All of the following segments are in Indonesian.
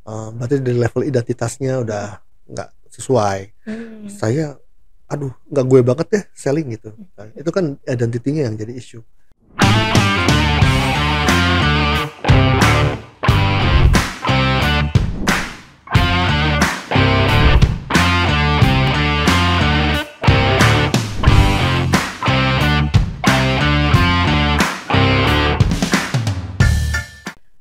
berarti dari level identitasnya udah nggak sesuai. Saya, aduh nggak gue banget deh selling gitu. Nah, itu kan identitinya yang jadi isu.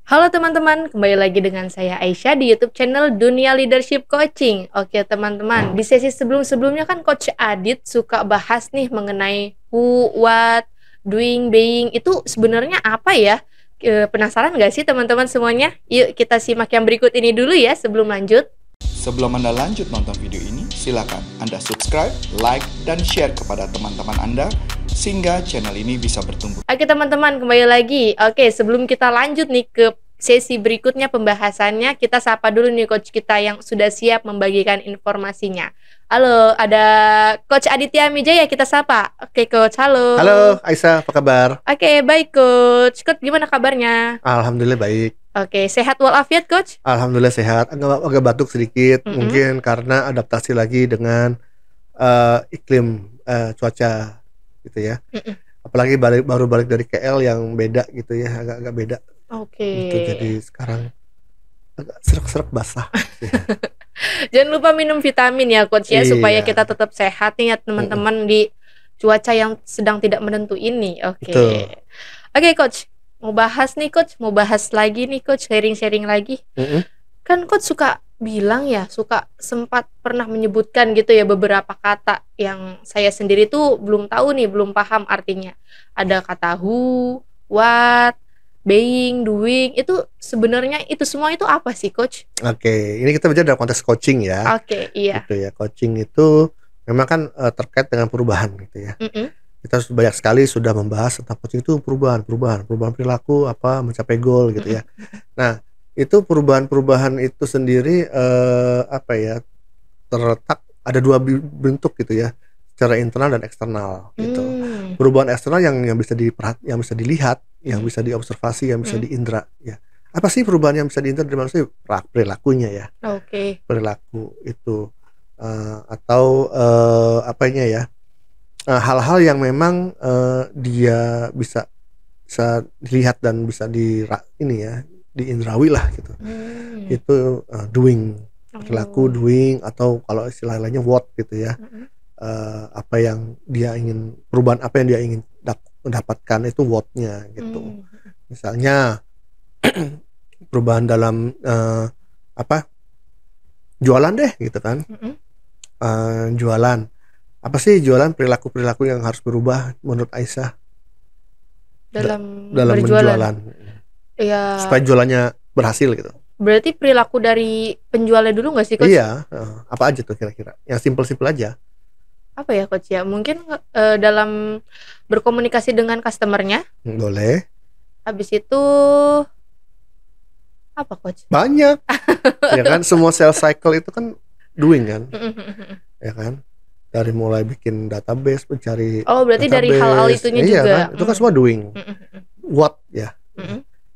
Halo teman-teman, kembali lagi dengan saya Aisyah di YouTube channel Dunia Leadership Coaching. Oke teman-teman, di sesi sebelum-sebelumnya kan Coach Adit suka bahas nih mengenai who, what, doing, being. Itu sebenarnya apa ya? Penasaran gak sih teman-teman semuanya? Yuk kita simak yang berikut ini dulu ya sebelum lanjut. Sebelum Anda lanjut nonton video ini, silakan Anda subscribe, like, dan share kepada teman-teman Anda sehingga channel ini bisa bertumbuh. Oke teman-teman, kembali lagi. Oke, sebelum kita lanjut nih ke sesi berikutnya pembahasannya, kita sapa dulu nih coach kita yang sudah siap membagikan informasinya. Halo, ada Coach Aditya Mijaya, kita sapa. Oke coach, halo. Halo Aisyah, apa kabar? Oke, baik coach. Coach gimana kabarnya? Alhamdulillah baik. Oke, sehat walafiat coach? Alhamdulillah sehat. Agak batuk sedikit, mungkin karena adaptasi lagi dengan iklim cuaca gitu ya. Apalagi baru balik dari KL yang beda gitu ya, agak beda. Oke. Gitu, jadi sekarang agak serak-serak basah. Jangan lupa minum vitamin ya coach ya, supaya Iya. kita tetap sehat nih ya teman-teman di cuaca yang sedang tidak menentu ini. Oke. Betul. Oke coach, mau bahas lagi nih coach, sharing lagi. Kan coach suka bilang ya, suka sempat pernah menyebutkan gitu ya beberapa kata yang saya sendiri tuh belum tahu nih, belum paham artinya. Ada kata who, what, being, doing, itu sebenarnya itu semua itu apa sih coach? Oke, ini kita bicara dalam konteks coaching ya. Oke, iya. Gitu ya, coaching itu memang kan terkait dengan perubahan gitu ya. Kita banyak sekali sudah membahas tentang coaching itu perubahan perilaku, apa mencapai goal gitu ya. Nah, itu perubahan itu sendiri terletak ada dua bentuk gitu ya, secara internal dan eksternal gitu. Perubahan eksternal yang bisa dilihat, yang bisa diobservasi, yang bisa diindra ya. Apa sih perubahan yang bisa diindra dari manusia? Perilakunya ya. Oke. Perilaku itu atau apanya ya? Hal-hal yang memang dia bisa dilihat dan bisa diindrawi lah gitu. Itu doing, perilaku doing, atau kalau istilah lainnya what gitu ya. Apa yang dia ingin, perubahan apa yang dia ingin mendapatkan itu what-nya gitu. Misalnya perubahan dalam jualan deh gitu kan. Jualan. Apa sih jualan, perilaku yang harus berubah menurut Aisyah Dalam berjualan? Ya, supaya jualannya berhasil gitu. berarti perilaku dari penjualnya dulu nggak sih coach? Iya, apa aja tuh kira-kira? Yang simpel-simpel aja. Apa ya coach ya? Mungkin dalam berkomunikasi dengan customernya. Boleh. Habis itu apa coach? Banyak. Ya kan, semua sales cycle itu kan doing kan. Ya kan? Dari mulai bikin database, mencari berarti dari database, hal-hal itunya iya juga. Kan? Itu kan semua doing. What ya.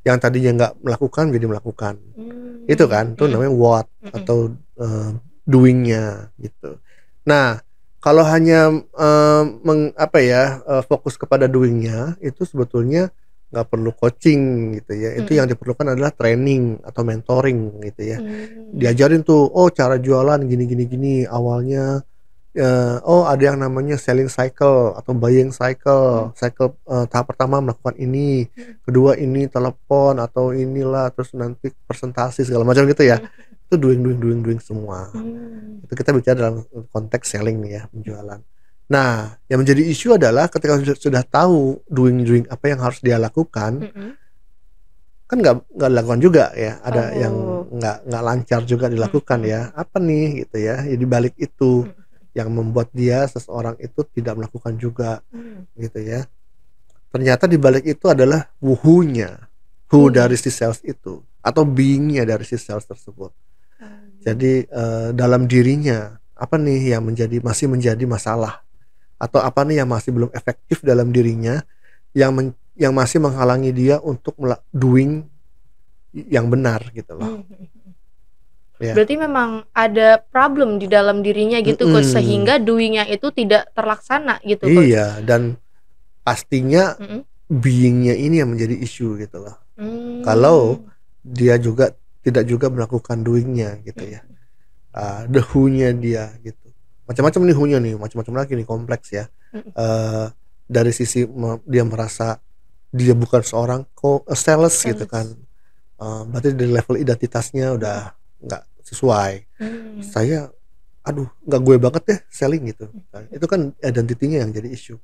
Yang tadinya nggak melakukan jadi melakukan. Itu kan, itu namanya what atau doingnya gitu. Nah, kalau hanya fokus kepada doingnya, itu sebetulnya nggak perlu coaching gitu ya. Itu yang diperlukan adalah training atau mentoring gitu ya. Diajarin tuh, cara jualan gini awalnya. Ada yang namanya selling cycle atau buying cycle. Tahap pertama melakukan ini, kedua ini telepon atau inilah, terus nanti presentasi segala macam gitu ya. Itu doing semua. Itu kita bicara dalam konteks selling nih ya, penjualan. Nah, yang menjadi isu adalah ketika sudah tahu doing apa yang harus dia lakukan, kan nggak dilakukan juga ya. Ada yang nggak lancar juga dilakukan ya. Apa nih gitu ya? Jadi balik itu yang membuat dia seseorang itu tidak melakukan juga gitu ya. Ternyata di balik itu adalah who dari si sales itu, atau beingnya dari si sales tersebut. Jadi dalam dirinya apa nih yang masih menjadi masalah, atau apa nih yang masih belum efektif dalam dirinya, yang masih menghalangi dia untuk doing yang benar gitu loh. Ya. Berarti memang ada problem di dalam dirinya gitu coach, sehingga doing-nya itu tidak terlaksana gitu coach. Iya, dan pastinya being-nya ini yang menjadi isu gitu loh. Kalau dia juga tidak juga melakukan doing-nya gitu ya. The who-nya dia gitu. Macam-macam nih who-nya nih, macam-macam lagi nih, kompleks ya. Dari sisi dia merasa dia bukan seorang sales gitu kan. Berarti dari level identitasnya udah nggak sesuai. Saya nggak gue banget ya selling gitu. Itu kan identitinya yang jadi isu.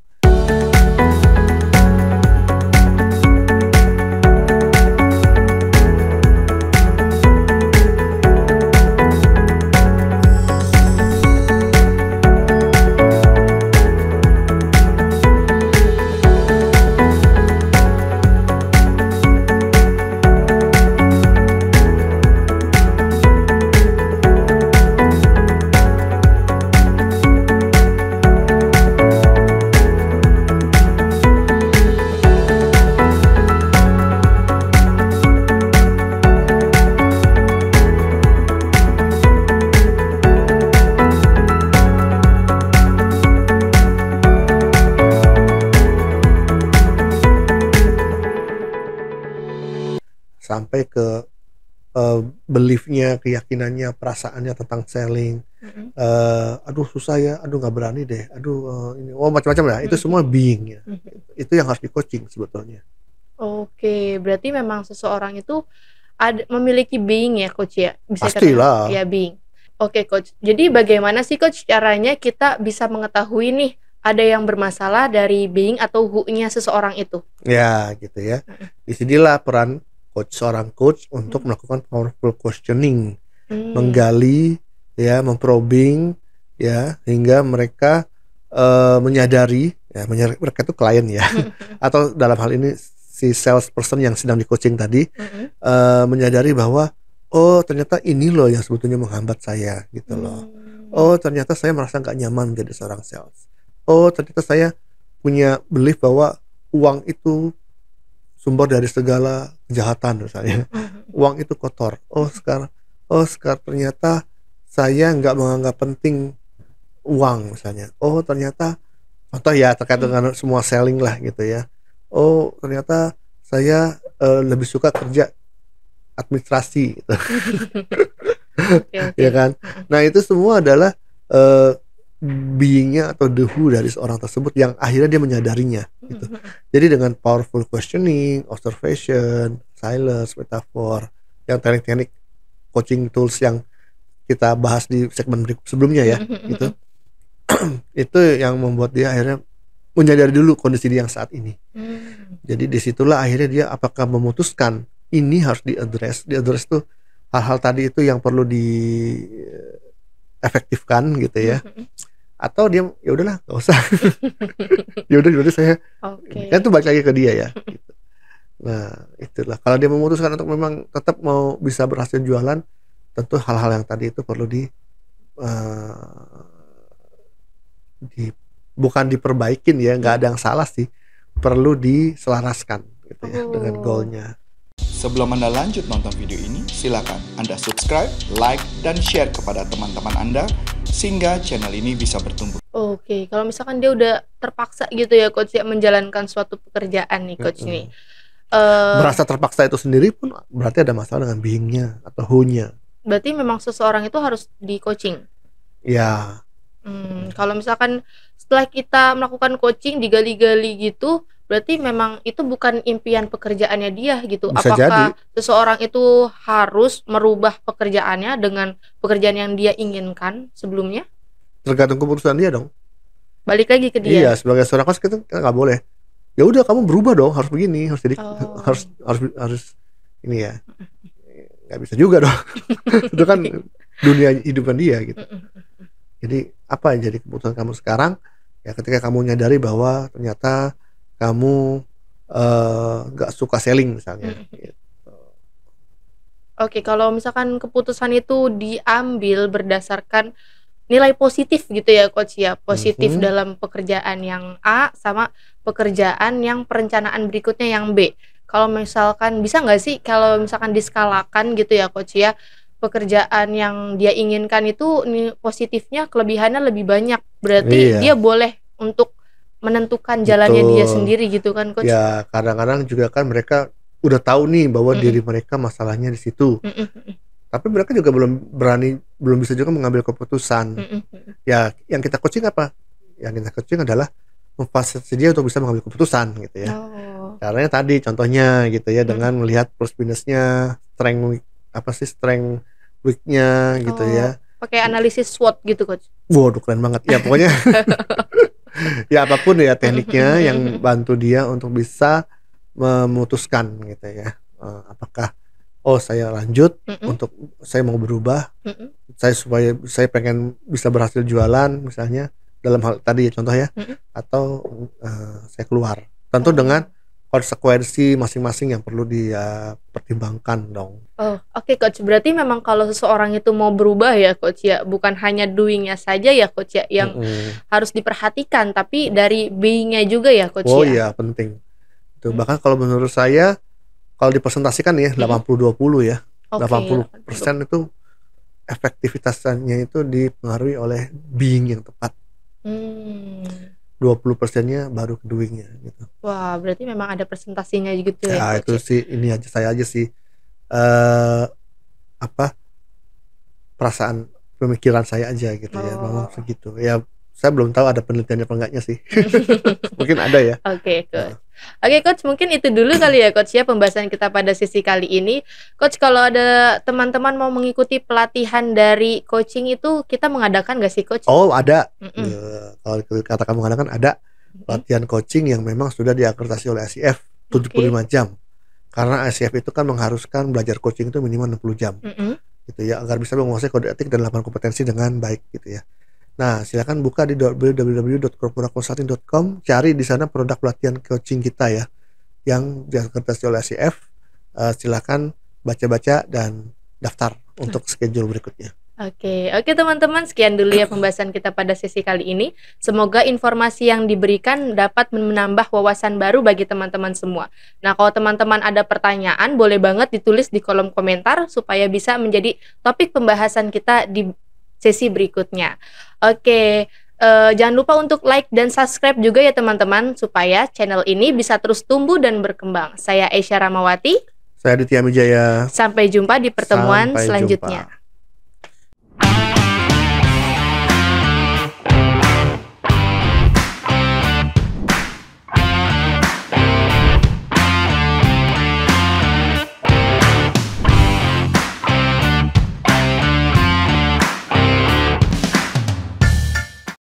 Sampai ke beliefnya, keyakinannya, perasaannya tentang selling. Susah ya, nggak berani deh, ini macam-macam lah. Itu semua being-nya. Itu yang harus di coaching sebetulnya. Oke, berarti memang seseorang itu memiliki being ya coach ya, bisa pastilah ya being. Oke coach, jadi bagaimana sih coach caranya kita bisa mengetahui nih ada yang bermasalah dari being atau who-nya seseorang itu? Ya gitu ya. Disinilah peran seorang coach untuk melakukan powerful questioning, menggali ya, memprobing ya, hingga mereka menyadari ya, mereka itu klien ya atau dalam hal ini si salesperson yang sedang di coaching tadi menyadari bahwa ternyata ini loh yang sebetulnya menghambat saya gitu loh. Ternyata saya merasa nggak nyaman menjadi seorang sales. Ternyata saya punya belief bahwa uang itu sumber dari segala kejahatan misalnya. Uang itu kotor. Sekarang ternyata saya nggak menganggap penting uang misalnya. Ternyata contoh ya terkait dengan semua selling lah gitu ya. Ternyata saya lebih suka kerja administrasi gitu. Okay. Ya kan. Nah itu semua adalah being-nya atau the who dari seorang tersebut yang akhirnya dia menyadarinya gitu. Jadi dengan powerful questioning, observation, silence, metaphor, yang teknik-teknik coaching tools yang kita bahas di segmen sebelumnya ya gitu. Itu yang membuat dia akhirnya menyadari dulu kondisi dia yang saat ini. Jadi disitulah akhirnya dia apakah memutuskan ini harus diaddress tuh hal-hal tadi itu yang perlu diefektifkan gitu ya. Atau dia ya udahlah nggak usah. ya udah saya kan itu balik lagi ke dia ya gitu. Nah itulah kalau dia memutuskan untuk memang tetap mau bisa berhasil jualan, tentu hal-hal yang tadi itu perlu bukan diperbaikin ya, nggak ada yang salah sih, perlu diselaraskan gitu ya dengan goalnya. Sebelum Anda lanjut nonton video ini, silakan Anda subscribe, like, dan share kepada teman-teman Anda sehingga channel ini bisa bertumbuh. Oke, kalau misalkan dia udah terpaksa gitu ya coach ya menjalankan suatu pekerjaan nih coach nih. Merasa terpaksa itu sendiri pun berarti ada masalah dengan being-nya atau who-nya. Berarti memang seseorang itu harus di coaching. Ya. Kalau misalkan setelah kita melakukan coaching digali-gali gitu, berarti memang itu bukan impian pekerjaannya dia gitu. Bisa apakah jadi seseorang itu harus merubah pekerjaannya dengan pekerjaan yang dia inginkan sebelumnya? Tergantung keputusan dia dong. Balik lagi ke dia. Iya, sebagai seorang coach kita nggak boleh. Ya udah kamu berubah dong, harus begini, harus jadi harus ini ya. Nggak bisa juga dong. Itu kan dunia hidupan dia gitu. Jadi apa yang jadi keputusan kamu sekarang? Ya ketika kamu nyadari bahwa ternyata kamu gak suka selling misalnya gitu. Oke, kalau misalkan keputusan itu diambil berdasarkan nilai positif gitu ya coach ya, positif dalam pekerjaan yang A sama pekerjaan yang perencanaan berikutnya yang B. Kalau misalkan bisa nggak sih kalau misalkan diskalakan gitu ya coach ya, pekerjaan yang dia inginkan itu positifnya, kelebihannya lebih banyak. Berarti dia boleh untuk menentukan jalannya dia sendiri gitu kan Coach? Ya kadang-kadang juga kan mereka udah tahu nih bahwa diri mereka masalahnya di situ. Tapi mereka juga belum bisa juga mengambil keputusan. Ya yang kita coaching apa? Yang kita coaching adalah memfasilitasi dia untuk bisa mengambil keputusan gitu ya. Caranya tadi contohnya gitu ya, dengan melihat plus minusnya, strength weaknya gitu ya. Pakai analisis SWOT gitu Coach. Waduh keren banget. Ya pokoknya ya apapun ya tekniknya yang bantu dia untuk bisa memutuskan gitu ya. Apakah saya lanjut untuk saya mau berubah, supaya saya pengen bisa berhasil jualan misalnya, dalam hal tadi contoh ya, atau saya keluar. Tentu dengan konsekuensi masing-masing yang perlu dia pertimbangkan dong. Oke Coach, berarti memang kalau seseorang itu mau berubah ya Coach ya, bukan hanya doingnya saja ya Coach ya yang harus diperhatikan, tapi dari beingnya juga ya Coach ya. Iya penting. Itu bahkan kalau menurut saya, kalau dipresentasikan ya 80-20 ya. 80% itu efektivitasnya itu dipengaruhi oleh being yang tepat. 20%-nya baru ke doing-nya gitu. Wah, berarti memang ada presentasinya gitu ya. Ya itu sih saya aja sih perasaan pemikiran saya aja gitu ya, memang segitu. Ya saya belum tahu ada penelitiannya apa enggaknya sih. Mungkin ada ya. Oke Coach. Oke Coach, mungkin itu dulu kali ya Coach ya pembahasan kita pada sesi kali ini. Coach, kalau ada teman-teman mau mengikuti pelatihan dari coaching itu, kita mengadakan gak sih Coach? Ada. Kalau katakan mengadakan, ada pelatihan coaching yang memang sudah diakreditasi oleh ICF 75 jam. Karena ICF itu kan mengharuskan belajar coaching itu minimal 60 jam. Gitu ya, agar bisa menguasai kode etik dan 8 kompetensi dengan baik gitu ya. Nah, silakan buka di www.corporaconsulting.com, cari di sana produk pelatihan coaching kita ya, yang diakreditasi oleh ICF. Silakan baca-baca dan daftar untuk schedule berikutnya. Oke teman-teman, sekian dulu ya pembahasan kita pada sesi kali ini. Semoga informasi yang diberikan dapat menambah wawasan baru bagi teman-teman semua. Nah, kalau teman-teman ada pertanyaan, boleh banget ditulis di kolom komentar supaya bisa menjadi topik pembahasan kita di sesi berikutnya. Jangan lupa untuk like dan subscribe juga ya teman-teman, supaya channel ini bisa terus tumbuh dan berkembang. Saya Aisyah Ramawati. Saya Aditya Mijaya. Sampai jumpa di pertemuan selanjutnya.